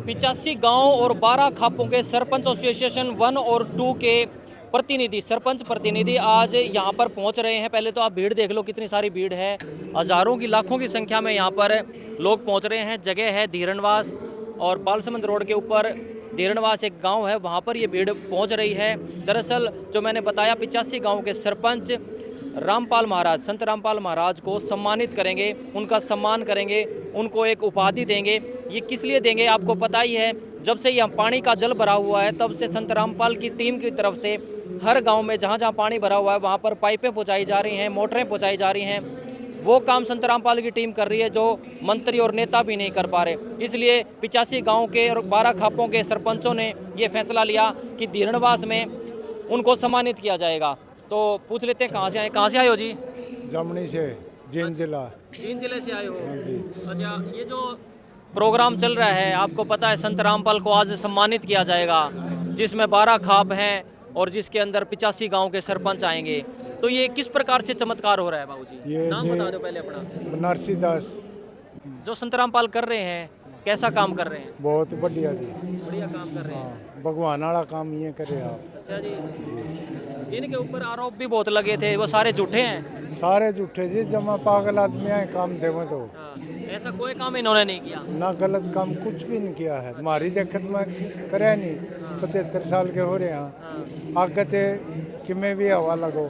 85 गांव और 12 खापों के सरपंच एसोसिएशन 1 और 2 के प्रतिनिधि, सरपंच प्रतिनिधि आज यहाँ पर पहुँच रहे हैं। पहले तो आप भीड़ देख लो, कितनी सारी भीड़ है। हज़ारों की, लाखों की संख्या में यहाँ पर लोग पहुँच रहे हैं। जगह है धीरणवास और बालसमंद रोड के ऊपर धीरणवास एक गांव है, वहाँ पर ये भीड़ पहुँच रही है। दरअसल जो मैंने बताया, 85 गाँव के सरपंच रामपाल महाराज, संत रामपाल महाराज को सम्मानित करेंगे, उनका सम्मान करेंगे, उनको एक उपाधि देंगे। ये किस लिए देंगे आपको पता ही है। जब से यह पानी का जल भरा हुआ है, तब से संत रामपाल की टीम की तरफ से हर गांव में जहां जहां पानी भरा हुआ है वहां पर पाइपें पहुंचाई जा रही हैं, मोटरें पहुंचाई जा रही हैं। वो काम संत रामपाल की टीम कर रही है, जो मंत्री और नेता भी नहीं कर पा रहे। इसलिए 85 गाँव के और 12 खापों के सरपंचों ने ये फैसला लिया कि धीरणवास में उनको सम्मानित किया जाएगा। तो पूछ लेते हैं कहाँ से आए। कहाँ से आए हो जी? जमनी से, जींद जिला। जींद जिले से आए हो? हाँ जी। अच्छा, ये जो प्रोग्राम चल रहा है, आपको पता है संत रामपाल को आज सम्मानित किया जाएगा, जिसमें 12 खाप हैं और जिसके अंदर 85 गांव के सरपंच आएंगे। तो ये किस प्रकार से चमत्कार हो रहा है बाबूजी? नाम बता दो पहले अपना। नरसी दास। जो संत रामपाल कर रहे हैं, कैसा काम कर रहे हैं? बहुत बढ़िया जी, बढ़िया काम कर रहे हैं। भगवान वाला काम ये करे आप। अच्छा जी। इनके ऊपर आरोप भी बहुत लगे थे, वो सारे झूठे हैं? सारे झूठे जी, जमा पागल आदमी आए काम देवे तो। हाँ, ऐसा कोई काम इन्होंने नहीं किया ना गलत काम कुछ भी नहीं किया है। हमारी देखत में करे नहीं। 75 साल के हो रहे हैं, आगे से कि मैं भी हवा लगो,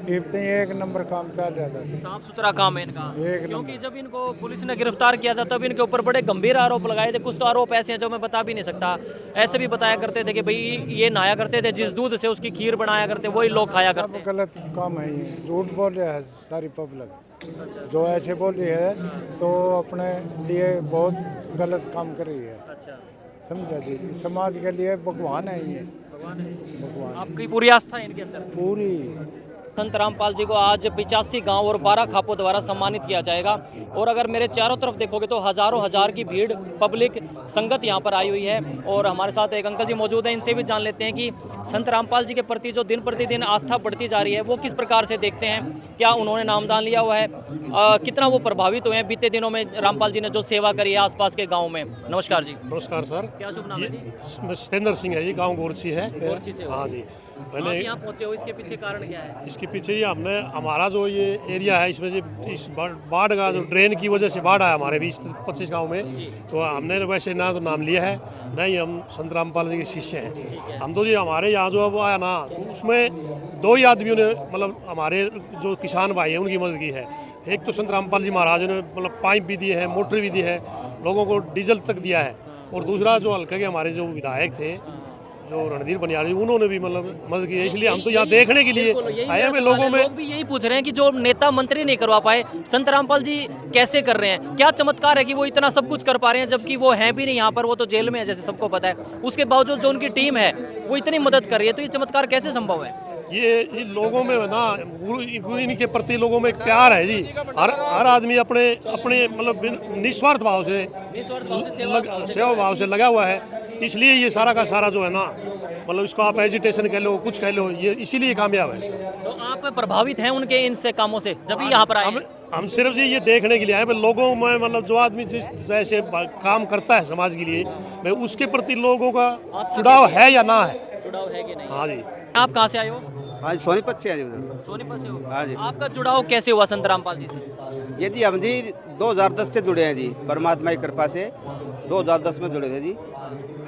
इतने एक नंबर काम चल रहा था। साफ सुथरा काम है इनका। एक क्योंकि जब इनको पुलिस ने गिरफ्तार किया था, तब इनके ऊपर बड़े गंभीर आरोप लगाए थे। कुछ तो आरोप ऐसे हैं जो मैं बता भी नहीं सकता। ऐसे भी बताया करते थे कि भाई ये नहाया करते थे, जिस दूध से उसकी खीर बनाया करते, वही लोग खाया करते। गलत काम है ये, झूठ बोल रहा है सारी पब्लिक। जो ऐसे बोल रही है तो अपने लिए बहुत गलत काम कर रही है। अच्छा, समझा जी, समाज के लिए भगवान है ये। भगवान है। भगवान आपकी पूरी आस्था है इनके अंदर? पूरी। संत रामपाल जी को आज 85 गांव और 12 खापों द्वारा सम्मानित किया जाएगा। और अगर मेरे चारों तरफ देखोगे तो हजारों हजार की भीड़, पब्लिक, संगत यहाँ पर आई हुई है। और हमारे साथ एक अंकल जी मौजूद हैं, इनसे भी जान लेते हैं कि संत रामपाल जी के प्रति जो दिन प्रतिदिन आस्था बढ़ती जा रही है, वो किस प्रकार से देखते हैं। क्या उन्होंने नामदान लिया हुआ है? कितना वो प्रभावित हुए हैं बीते दिनों में रामपाल जी ने जो सेवा करी है आसपास के गाँव में? नमस्कार जी। नमस्कार सर। क्या शुभ नाम है जी? सतेंद्र सिंह है जी, गांव गोरछी है। गोरछी से हो? हाँ जी। आप यहाँ पहुँचे हो, इसके पीछे कारण क्या है? इसके पीछे ही हमने, हमारा जो ये एरिया है, इसमें से इस बाढ़ का जो ड्रेन की वजह से बाढ़ आया हमारे 20-25 गांव में। तो हमने वैसे ना तो नाम लिया है, ना ही हम संत रामपाल जी के शिष्य हैं। हम तो जी हमारे यहाँ जो अब आया ना, तो उसमें 2 ही आदमियों ने मतलब हमारे जो किसान भाई हैं उनकी मदद की है। एक तो संत रामपाल जी महाराज ने मतलब पाइप भी दिए हैं, मोटर भी दी है, लोगों को डीजल तक दिया है। और दूसरा जो हल्के के हमारे जो विधायक थे, जो रणधीर बनियाल जी, उन्होंने भी मतलब मदद की है। इसलिए हम तो यहाँ देखने के लिए आए हैं। लोगों में लोग भी यही पूछ रहे हैं कि जो नेता मंत्री नहीं करवा पाए, संत रामपाल जी कैसे कर रहे हैं? क्या चमत्कार है कि वो इतना सब कुछ कर पा रहे हैं, जबकि वो हैं भी नहीं यहाँ पर, वो तो जेल में है जैसे सबको पता है। उसके बावजूद जो उनकी टीम है वो इतनी मदद कर रही है, तो ये चमत्कार कैसे संभव है? ये लोगों में ना गुरु इनके प्रति लोगों में एक प्यार है जी। हर आदमी अपने अपने मतलब निस्वार्थ भाव से, सेवा भाव से लगा हुआ है। इसलिए ये सारा का सारा जो है ना, मतलब इसको आप एजिटेशन कह लो, कुछ कह लो, ये इसीलिए कामयाब है। तो आप प्रभावित हैं उनके इनसे कामों से, जब भी यहाँ पर आए? हम सिर्फ जी ये देखने के लिए आए, लोगों में मतलब जो आदमी जिस तरह से काम करता है समाज के लिए, भाई उसके प्रति लोगों का जुड़ाव है या ना है। जुड़ाव है कि नहीं? हाँ जी। आप कहाँ से आए हो? हाँ, सोनीपत से है। सोनीपत से हो? हाँ जी। आपका जुड़ाव कैसे हुआ संत रामपाल जी से? ये जी हम जी 2010 से जुड़े हैं जी, परमात्मा की कृपा से 2010 में जुड़े थे जी।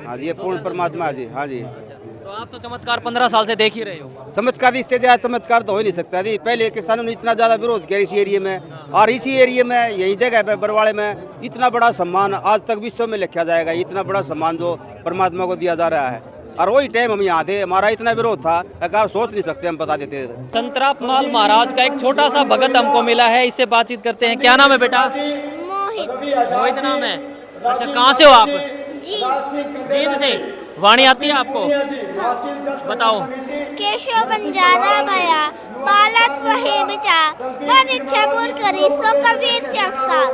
हाँ जी, ये पूर्ण परमात्मा है जी। हाँ जी। तो आप तो चमत्कार 15 साल से देख ही रहे हो। चमत्कार इससे ज्यादा चमत्कार तो हो ही नहीं सकता जी। पहले किसानों ने इतना ज्यादा विरोध किया इस एरिया में, और इसी एरिया में यही जगह पे बरवाड़े में इतना बड़ा सम्मान आज तक विश्व में लिखा जाएगा। इतना बड़ा सम्मान जो परमात्मा को दिया जा रहा है, और वही टाइम हम यहाँ थे, हमारा इतना विरोध था कि आप सोच नहीं सकते, हम बता देते थे। संत रामपाल महाराज का एक छोटा सा भगत हमको मिला है, इससे बातचीत करते हैं। क्या नाम है बेटा? मोहित। मोहित नाम है। अच्छा, कहाँ से हो आप? जींद से। वाणी आती है आपको? बताओ। केशव बंजारा गया, बालक वही बिचा, पर इच्छा पूर्ण करी सो कबीर के अवतार।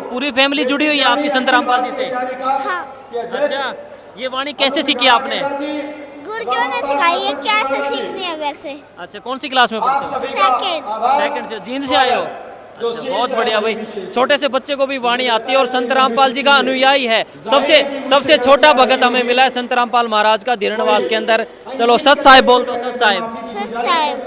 पूरी फैमिली जुड़ी हुई है आपकी संत रामपाल जी से? हाँ। अच्छा, ये वाणी कैसे सीखी आपने? गुरुजों ने सिखाई है, कैसे सीखनी है वैसे। अच्छा, कौन सी क्लास में पढ़ते हो? सेकंड। सेकंड से। जींद से आए हो? बहुत बढ़िया भाई, छोटे से बच्चे को भी वाणी आती है और संत रामपाल जी का अनुयायी है। सबसे छोटा भगत हमें मिला है संत रामपाल महाराज का धीरणवास के अंदर। चलो सत साहिब बोल दो, सत साहिब। सत साहिब।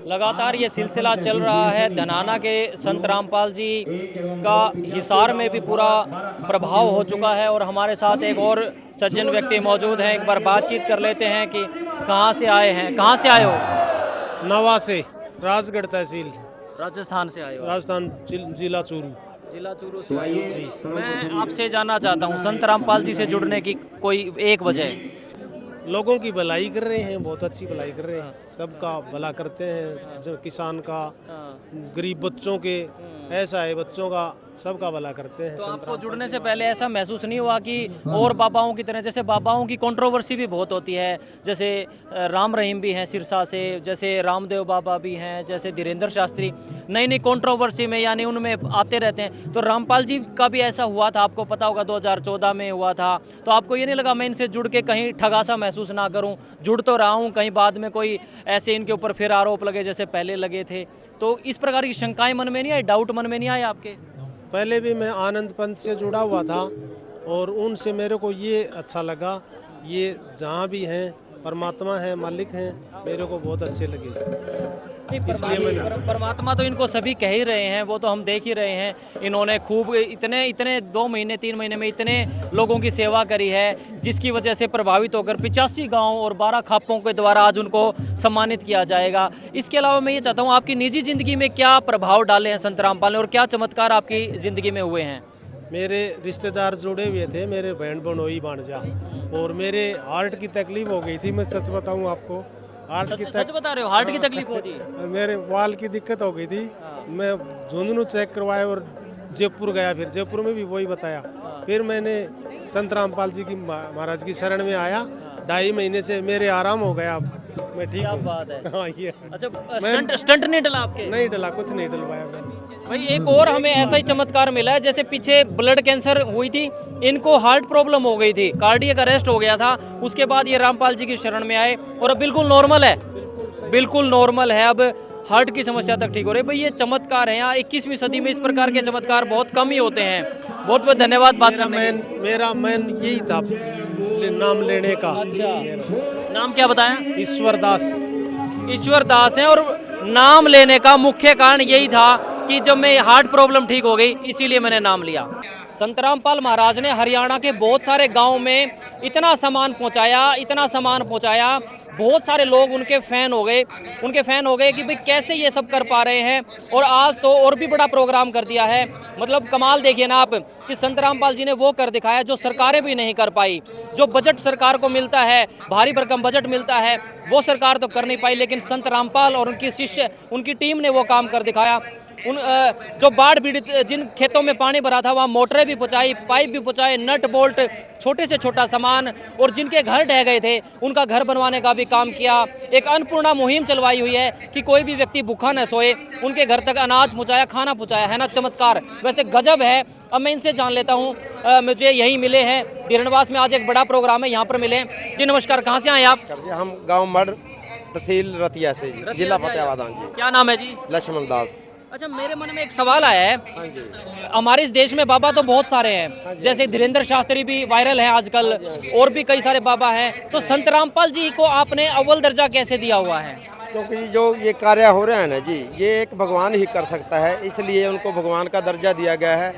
लगातार ये सिलसिला चल रहा है। धनाना के संत रामपाल जी का हिसार में भी पूरा प्रभाव हो चुका है और हमारे साथ एक और सज्जन व्यक्ति मौजूद हैं। एक बार बातचीत कर लेते हैं कि कहाँ से आए हैं, कहाँ से आए हो? नवा से, राजगढ़ तहसील, राजस्थान से आए हो? राजस्थान, जिला चूरू। जिला चूरू से आए हो। मैं आपसे जानना चाहता हूँ संत रामपाल जी से जुड़ने की कोई एक वजह? लोगों की भलाई कर रहे हैं, बहुत अच्छी भलाई कर रहे हैं, सबका भला करते हैं, जो किसान का, गरीब बच्चों के, ऐसा है बच्चों का, सबका भला करते हैं। तो आपको जुड़ने से पहले ऐसा महसूस नहीं हुआ कि और बाबाओं की तरह, जैसे बाबाओं की कंट्रोवर्सी भी बहुत होती है, जैसे राम रहीम भी हैं सिरसा से, जैसे रामदेव बाबा भी हैं, जैसे धीरेन्द्र शास्त्री, नई नई कंट्रोवर्सी में यानी उनमें आते रहते हैं। तो रामपाल जी का भी ऐसा हुआ था, आपको पता होगा 2014 में हुआ था। तो आपको ये नहीं लगा मैं इनसे जुड़ के कहीं ठगासा महसूस ना करूं? जुड़ तो रहा हूं, कहीं बाद में कोई ऐसे इनके ऊपर फिर आरोप लगे जैसे पहले लगे थे। तो इस प्रकार की शंकाएं मन में नहीं आई, डाउट मन में नहीं आए आपके? पहले भी मैं आनंद पंथ से जुड़ा हुआ था और उनसे मेरे को ये अच्छा लगा, ये जहाँ भी हैं परमात्मा हैं, मालिक हैं, मेरे को बहुत अच्छे लगे। इसलिए मैंने परमात्मा तो इनको सभी कह ही रहे हैं, वो तो हम देख ही रहे हैं। इन्होंने खूब इतने 2 महीने 3 महीने में इतने लोगों की सेवा करी है, जिसकी वजह से प्रभावित होकर 85 गांव और 12 खापों के द्वारा आज उनको सम्मानित किया जाएगा। इसके अलावा मैं ये चाहता हूँ आपकी निजी ज़िंदगी में क्या प्रभाव डाले हैं संत रामपाल ने और क्या चमत्कार आपकी ज़िंदगी में हुए हैं? मेरे रिश्तेदार जुड़े हुए थे, मेरे बहन बनोई भांजा, और मेरे हार्ट की तकलीफ हो गई थी। मैं सच बताऊं आपको, सच बता रहे हो? हार्ट की तकलीफ होती है? मेरे वाल की दिक्कत हो गई थी। मैं झुंझुनू चेक करवाया और जयपुर गया, फिर जयपुर में भी वही बताया। फिर मैंने संत रामपाल जी की महाराज की शरण में आया, 2.5 महीने से मेरे आराम हो गया, मैं ठीक हूँ। बात है। हाँ, ये अच्छा, स्टंट नहीं डला आपके? नहीं डला, कुछ नहीं डलवाया मैंने। भाई एक और हमें ऐसा ही चमत्कार मिला है, जैसे पीछे ब्लड कैंसर हुई थी, इनको हार्ट प्रॉब्लम हो गई थी, कार्डियक अरेस्ट हो गया था, उसके बाद ये रामपाल जी की शरण में आए और अब बिल्कुल नॉर्मल है, बिल्कुल नॉर्मल है, अब हार्ट की समस्या तक ठीक हो रही है। भाई ये चमत्कार है, यहाँ 21वीं सदी में इस प्रकार के चमत्कार बहुत कम ही होते हैं। बहुत बहुत धन्यवाद बात करने के लिए। मेरा मैन यही था नाम लेने का। अच्छा, नाम क्या बताया? ईश्वर दास। ईश्वर दास है और नाम लेने का मुख्य कारण यही था कि जब मैं हार्ट प्रॉब्लम ठीक हो गई इसीलिए मैंने नाम लिया। संत रामपाल महाराज ने हरियाणा के बहुत सारे गांव में इतना सामान पहुंचाया, बहुत सारे लोग उनके फ़ैन हो गए कि भाई कैसे ये सब कर पा रहे हैं। और आज तो और भी बड़ा प्रोग्राम कर दिया है, मतलब कमाल देखिए ना आप कि संत रामपाल जी ने वो कर दिखाया जो सरकारें भी नहीं कर पाई। जो बजट सरकार को मिलता है, भारी भरकम बजट मिलता है, वो सरकार तो कर नहीं पाई, लेकिन संत रामपाल और उनकी शिष्य, उनकी टीम ने वो काम कर दिखाया। जो बाढ़ पीड़ित जिन खेतों में पानी भरा था वहाँ मोटरें भी पहुँचाई, पाइप भी पहुँचाए, नट बोल्ट, छोटे से छोटा सामान, और जिनके घर ढह गए थे उनका घर बनवाने का भी काम किया। एक अन्नपूर्णा मुहिम चलवाई हुई है कि कोई भी व्यक्ति भूखा न सोए, उनके घर तक अनाज पहुँचाया, खाना पहुँचाया, है ना चमत्कार? वैसे गजब है। अब मैं इनसे जान लेता हूँ, मुझे यही मिले हैं धीरणवास में, आज एक बड़ा प्रोग्राम है, यहाँ पर मिले हैं। जी नमस्कार, कहाँ से आए आप? हम गाँव मड, तहसील रतिया से, जिला फतेहाबाद जी। क्या नाम है जी? लक्ष्मण दास। अच्छा, मेरे मन में एक सवाल आया है। हमारे इस देश में बाबा तो बहुत सारे हैं, जैसे धीरेन्द्र शास्त्री भी वायरल है आजकल, और भी कई सारे बाबा हैं, तो संत रामपाल जी को आपने अव्वल दर्जा कैसे दिया हुआ है? क्योंकि जो ये कार्य हो रहे हैं ना जी, ये एक भगवान ही कर सकता है, इसलिए उनको भगवान का दर्जा दिया गया है।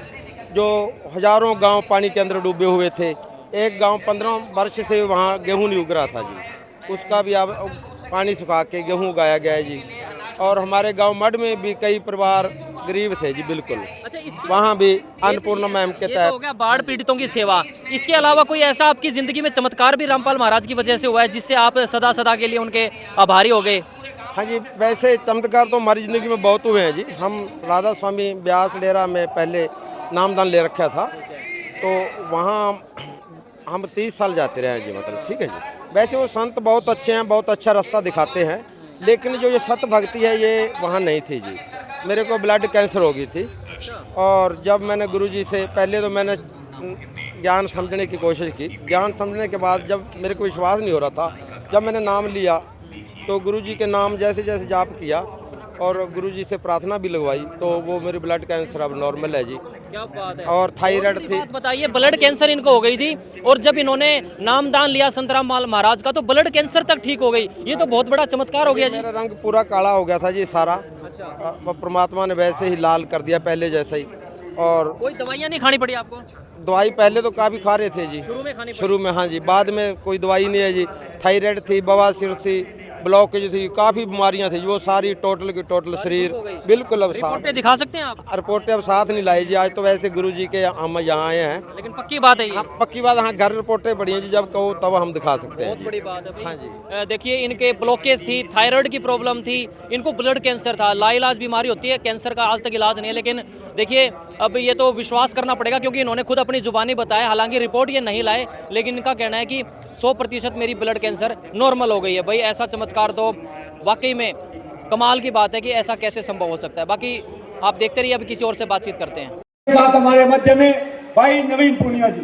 जो हजारों गांव पानी के अंदर डूबे हुए थे, एक गांव 15 वर्ष से वहाँ गेहूँ नहीं उग रहा था जी, उसका भी अब पानी सुखा के गेहूँ उगाया गया है जी। और हमारे गांव मड में भी कई परिवार गरीब थे जी, बिल्कुल। अच्छा, वहाँ भी अन्नपूर्णा मुहिम के तहत हो गया बाढ़ पीड़ितों की सेवा। इसके अलावा कोई ऐसा आपकी जिंदगी में चमत्कार भी रामपाल महाराज की वजह से हुआ है जिससे आप सदा सदा के लिए उनके आभारी हो गए? हाँ जी, वैसे चमत्कार तो हमारी ज़िंदगी में बहुत हुए हैं जी। हम राधा स्वामी ब्यास डेरा में पहले नामदान ले रखा था, तो वहाँ हम 30 साल जाते रहे हैं जी, मतलब ठीक है जी। वैसे वो संत बहुत अच्छे हैं, बहुत अच्छा रास्ता दिखाते हैं, लेकिन जो ये सत भक्ति है ये वहाँ नहीं थी जी। मेरे को ब्लड कैंसर हो गई थी, और जब मैंने गुरुजी से पहले तो मैंने ज्ञान समझने की कोशिश की। ज्ञान समझने के बाद जब मेरे को विश्वास नहीं हो रहा था, जब मैंने नाम लिया तो गुरुजी के नाम जैसे जैसे जाप किया और गुरुजी से प्रार्थना भी लगवाई, तो वो मेरी ब्लड कैंसर अब नॉर्मल है जी। क्या बात है। और थायराइड थी। बात बताइए, ब्लड कैंसर इनको हो गई थी और जब इन्होंने नामदान लिया संतराम महाराज का तो ब्लड कैंसर तक ठीक हो गई। ये तो बहुत बड़ा चमत्कार हो गया जी। मेरा रंग पूरा काला हो गया था जी सारा। परमात्मा ने वैसे ही लाल कर दिया पहले जैसा ही। और कोई दवाइयाँ नहीं खानी पड़ी आपको? दवाई पहले तो काफ़ी खा रहे थे जी, शुरू में खानी पड़ी? शुरू में हाँ जी, बाद में कोई दवाई नहीं है जी। थायराइड थी, बवासीर थी, ब्लॉकेज थी, काफ़ी बीमारियां थी, वो सारी टोटल की टोटल शरीर बिल्कुल अब साथ। रिपोर्टें दिखा सकते हैं आप? रिपोर्टें अब साथ नहीं लाई जी, आज तो वैसे गुरुजी के हम यहाँ आए हैं। लेकिन पक्की बात है ये? हाँ पक्की बात, हाँ घर रिपोर्टें पड़ी हैं जी, जब कहो तब हम दिखा सकते हैं बहुत जी। बड़ी बात है भाई। हाँ जी। देखिए इनके ब्लॉकेज थी, थायराइड की प्रॉब्लम थी, इनको ब्लड कैंसर था। लाइलाज बीमारी होती है, कैंसर का आज तक इलाज नहीं है। लेकिन देखिए अब ये तो विश्वास करना पड़ेगा, क्योंकि इन्होंने खुद अपनी जुबानी बताया, हालांकि रिपोर्ट ये नहीं लाए, लेकिन इनका कहना है कि 100% मेरी ब्लड कैंसर नॉर्मल हो गई है। भाई ऐसा चमत्कार तो वाकई में कमाल की बात है कि ऐसा कैसे संभव हो सकता है। बाकी आप देखते रहिए, अभी किसी और से बातचीत करते हैं। साथ हमारे मध्य में भाई नवीन पुनिया जी।